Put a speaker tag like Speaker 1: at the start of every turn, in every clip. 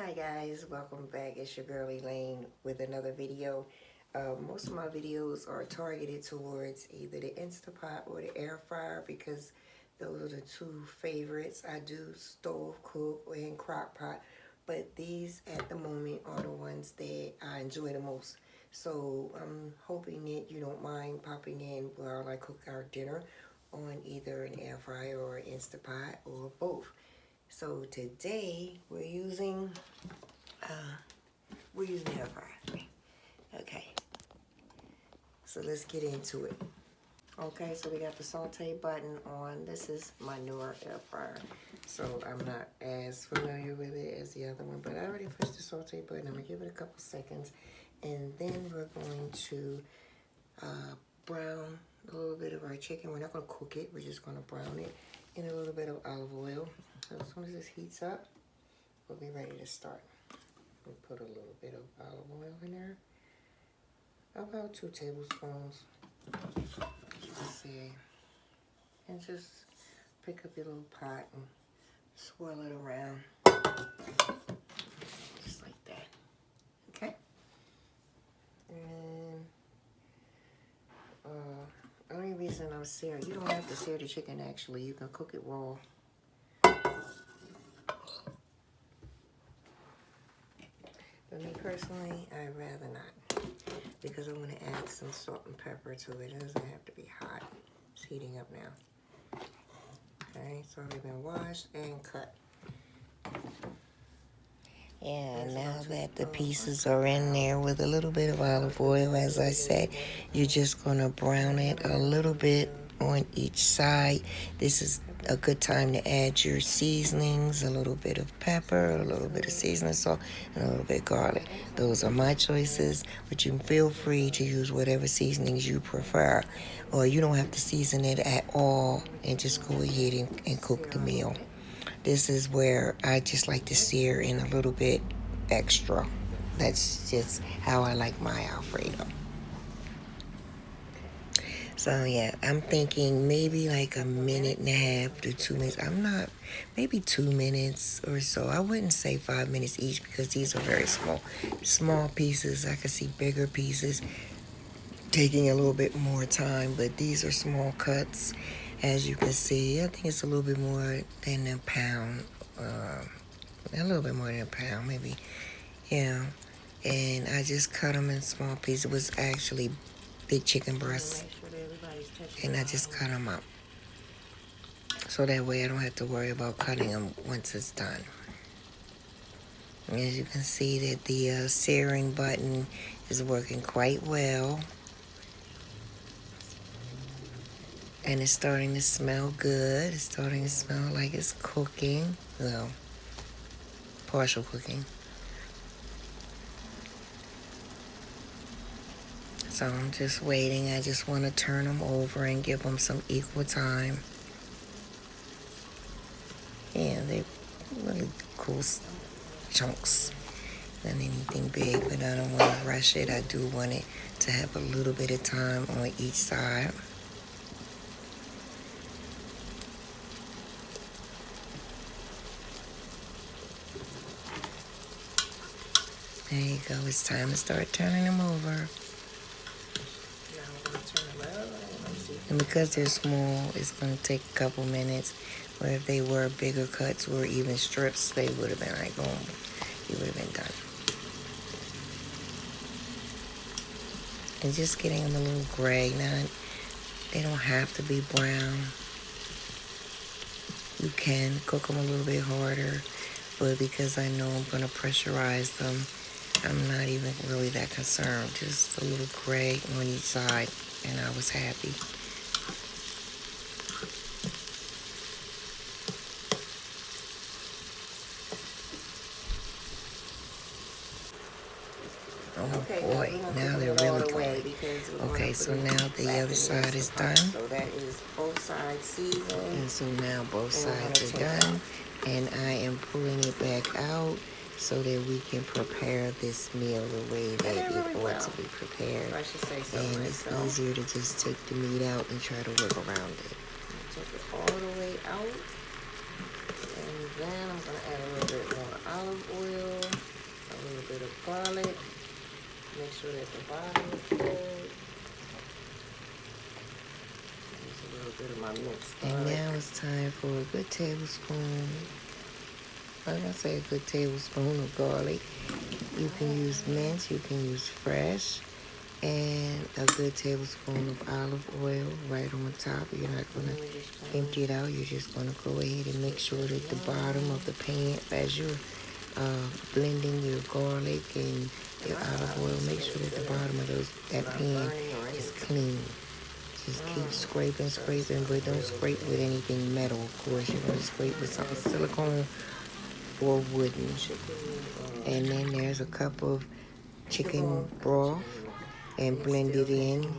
Speaker 1: Hi guys, welcome back. It's your girl Elaine with another video. Most of my videos are targeted towards either the Instapot or the air fryer because those are the two favorites. I do stove cook and crock pot, but these at the moment are the ones that I enjoy the most. So I'm hoping that you don't mind popping in while I cook our dinner on either an air fryer or an Instapot or both. So today we're using air fryer. Okay, so let's get into it. Okay, so we got the saute button on. This is my newer air fryer, so I'm not as familiar with it as the other one, but I already pushed the saute button. I'm gonna give it a couple seconds, and then we're going to brown a little bit of our chicken. We're not gonna cook it, we're just gonna brown it in a little bit of olive oil. So as soon as this heats up, we'll be ready to start. We'll put a little bit of olive oil in there. About 2 tablespoons. Let's see. And just pick up your little pot and swirl it around. Just like that. Okay? And the only reason I'm searing, you don't have to sear the chicken actually. You can cook it raw. But me personally, I'd rather not, because I'm going to add some salt and pepper to it. It doesn't have to be hot. It's heating up now. Okay, so they've been washed and cut. And now that the pieces are in there with a little bit of olive oil, as I said, you're just going to brown it a little bit on each side. This is a good time to add your seasonings, a little bit of pepper, a little bit of seasoning salt, and a little bit of garlic. Those are my choices, but you can feel free to use whatever seasonings you prefer, or you don't have to season it at all and just go ahead and cook the meal. This is where I just like to sear in a little bit extra. That's just how I like my Alfredo. So yeah, I'm thinking maybe like a minute and a half to 2 minutes. Maybe 2 minutes or so. I wouldn't say 5 minutes each because these are very small pieces. I could see bigger pieces taking a little bit more time, but these are small cuts. As you can see, I think it's a little bit more than a pound. A little bit more than a pound, maybe. Yeah. And I just cut them in small pieces. It was actually big chicken breasts. And I just cut them up. So that way I don't have to worry about cutting them once it's done. And as you can see that the searing button is working quite well. And it's starting to smell good. It's starting to smell like it's cooking. Well, partial cooking. So I'm just waiting. I just want to turn them over and give them some equal time. Yeah, they're really cool chunks. Not anything big, but I don't want to rush it. I do want it to have a little bit of time on each side. There you go. It's time to start turning them over. And because they're small, it's going to take a couple minutes. Or if they were bigger cuts or even strips, they would have been like, boom, you would have been done. And just getting them a little gray. Now, they don't have to be brown. You can cook them a little bit harder, but because I know I'm going to pressurize them, I'm not even really that concerned. Just a little gray on each side, and I was happy. Oh boy, now they're really going. Okay, so now the other side is done. So that is both sides seasoned. And so now both sides are done. And I am pulling it back out so that we can prepare this meal the way that it ought to be prepared. And it's easier to just take the meat out and try to work around it. Take it all the way out. And then I'm going to add a little bit more olive oil. bit of garlic. Make sure that the bottom is good. Use a little bit of my minced garlic. And now it's time for a good tablespoon. Like I say, a good tablespoon of garlic. You can use minced, you can use fresh. And a good tablespoon of olive oil right on top. You're not going to empty it out. You're just going to go ahead and make sure that the bottom of the pan, as you're blending your garlic and your olive oil, make sure that the bottom of that pan is clean. Just keep scraping, but don't scrape with anything metal, of course. You're going to scrape with something silicone or wooden. And then there's a cup of chicken broth. And blend it in. And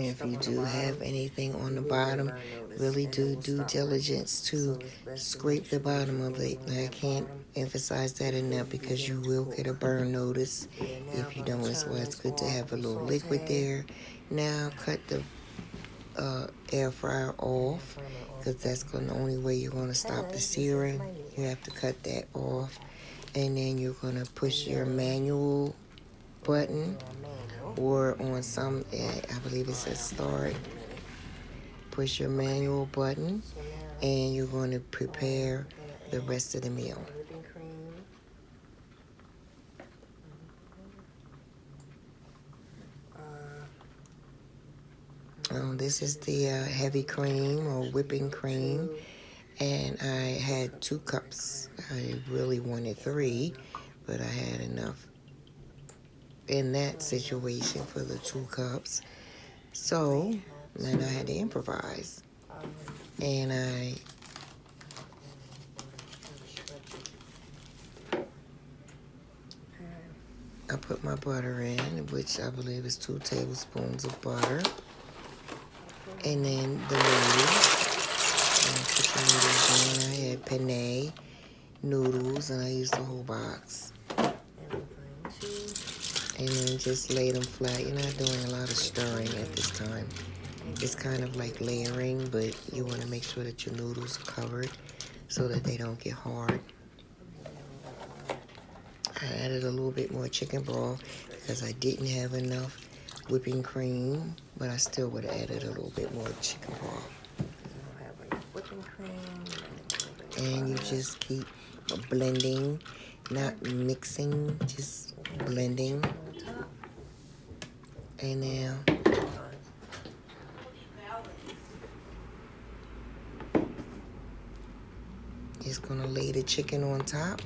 Speaker 1: if you do have anything on the bottom, really do due diligence to scrape the bottom of it. I can't emphasize that enough because you will get a burn notice if you don't. That's why it's good to have a little liquid there. Now cut the air fryer off because that's the only way you're going to stop the searing. You have to cut that off. And then you're going to push your manual button, or on some, I believe it says start. Push your manual button, and you're going to prepare the rest of the meal. This is the heavy cream or whipping cream, and I had 2 cups. I really wanted 3, but I had enough in that situation for the 2 cups. So then I had to improvise. And I put my butter in, which I believe is 2 tablespoons of butter. And then the noodles. And I put the noodles in. I had penne noodles, and I used the whole box. And then just lay them flat. You're not doing a lot of stirring at this time. It's kind of like layering, but you want to make sure that your noodles are covered so that they don't get hard. I added a little bit more chicken broth because I didn't have enough whipping cream, but I still would have added a little bit more chicken broth. And you just keep blending, not mixing, just blending. And now just gonna lay the chicken on top,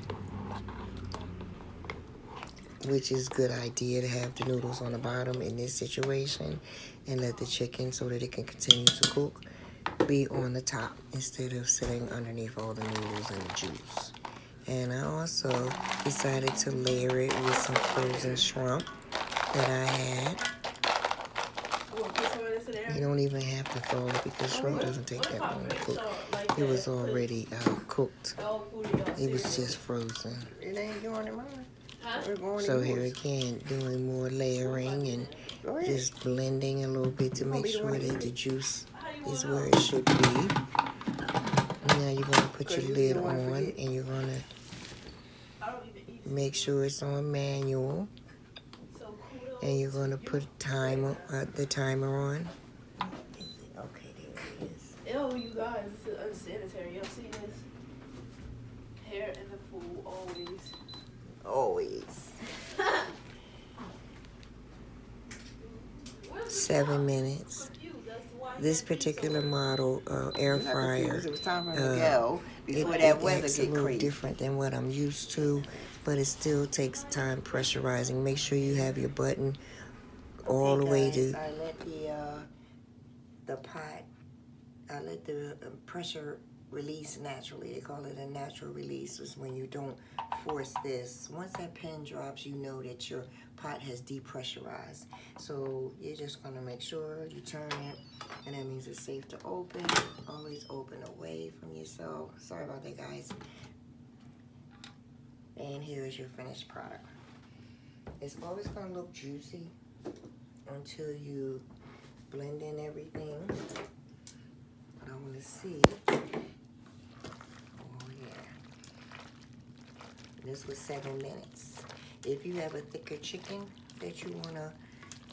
Speaker 1: which is a good idea to have the noodles on the bottom in this situation, and let the chicken, so that it can continue to cook, be on the top instead of sitting underneath all the noodles and the juice. And I also decided to layer it with some frozen shrimp that I had. You don't even have to thaw it because shrimp doesn't take that long to cook. It was already cooked. It was just frozen. So here again, doing more layering and just blending a little bit to make sure that the juice is where it should be. Now you're going to put your lid on, and you're going to make sure it's on manual. And you're going to put the timer on. Okay, there it is.
Speaker 2: Ew, you guys, this is unsanitary. Y'all see this? Hair in the food, always.
Speaker 1: Always. 7 minutes. This particular model air fryer,
Speaker 3: it was time for him to go before that weather
Speaker 1: it's
Speaker 3: get
Speaker 1: a little
Speaker 3: crazy.
Speaker 1: different than what I'm used to, but it still takes time pressurizing. Make sure you have your button all the way to.
Speaker 3: I let the pot, I let the pressure release naturally. They call it a natural release. It's when you don't force this. Once that pin drops, you know that your pot has depressurized. So you're just going to make sure you turn it, and that means it's safe to open. Always open away from yourself. Sorry about that, guys. And here's your finished product. It's always going to look juicy until you blend in everything. But I want to see. Oh, yeah. this was 7 minutes. If you have a thicker chicken that you want to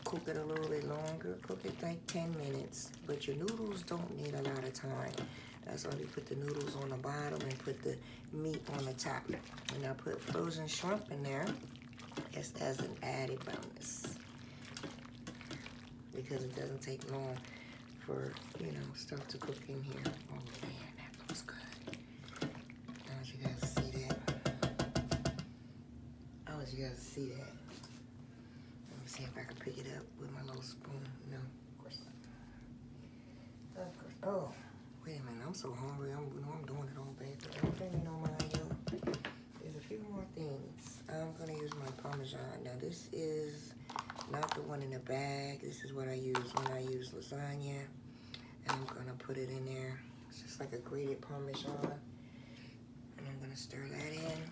Speaker 3: cook it a little bit longer, cook it like 10 minutes. But your noodles don't need a lot of time. That's why we put the noodles on the bottom and put the meat on the top. And I put frozen shrimp in there just as an added bonus, because it doesn't take long for, you know, stuff to cook in here. Oh man, that looks good. I want you guys to see that. I want you guys to see that. Let me see if I can pick it up with my little spoon. No, of course not. Of course. Oh, wait a minute. I'm so hungry. I'm doing it all bad. But don't pay me no mind, yo. There's a few more things. I'm going to use my Parmesan. Now, this is not the one in the bag. This is what I use when I use lasagna. And I'm going to put it in there. It's just like a grated Parmesan. And I'm going to stir that in.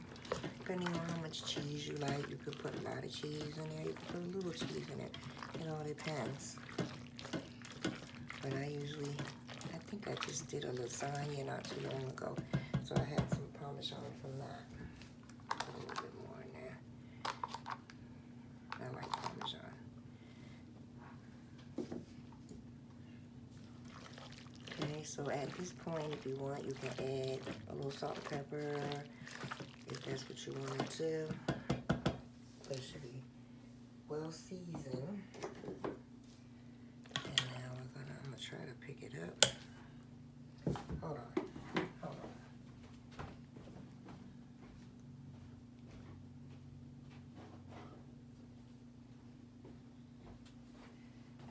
Speaker 3: Depending on how much cheese you like, you could put a lot of cheese in there. You could put a little cheese in it. It all depends. But I think I just did a lasagna not too long ago. So I had some Parmesan from that. Put a little bit more in there. I like Parmesan. Okay, so at this point, if you want, you can add a little salt and pepper, if that's what you want to do. But it should be well seasoned. And now I'm gonna try to pick it up. Hold on.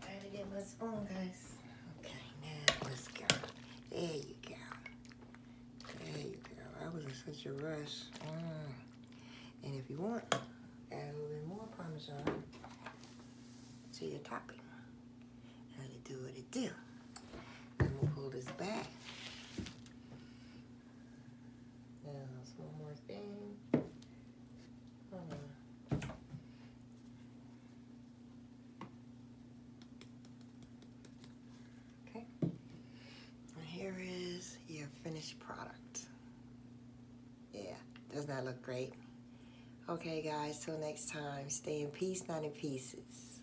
Speaker 3: I had to get my spoon, guys. Okay, now let's go. There you go. There you go. I was in such a rush. And if you want, add a little bit more Parmesan to your topping. Let it do what it do. I'm gonna pull this back. Now, there's one more thing. Hold on. Okay. And here is your finished product. Yeah, doesn't that look great? Okay, guys, till next time, stay in peace, not in pieces.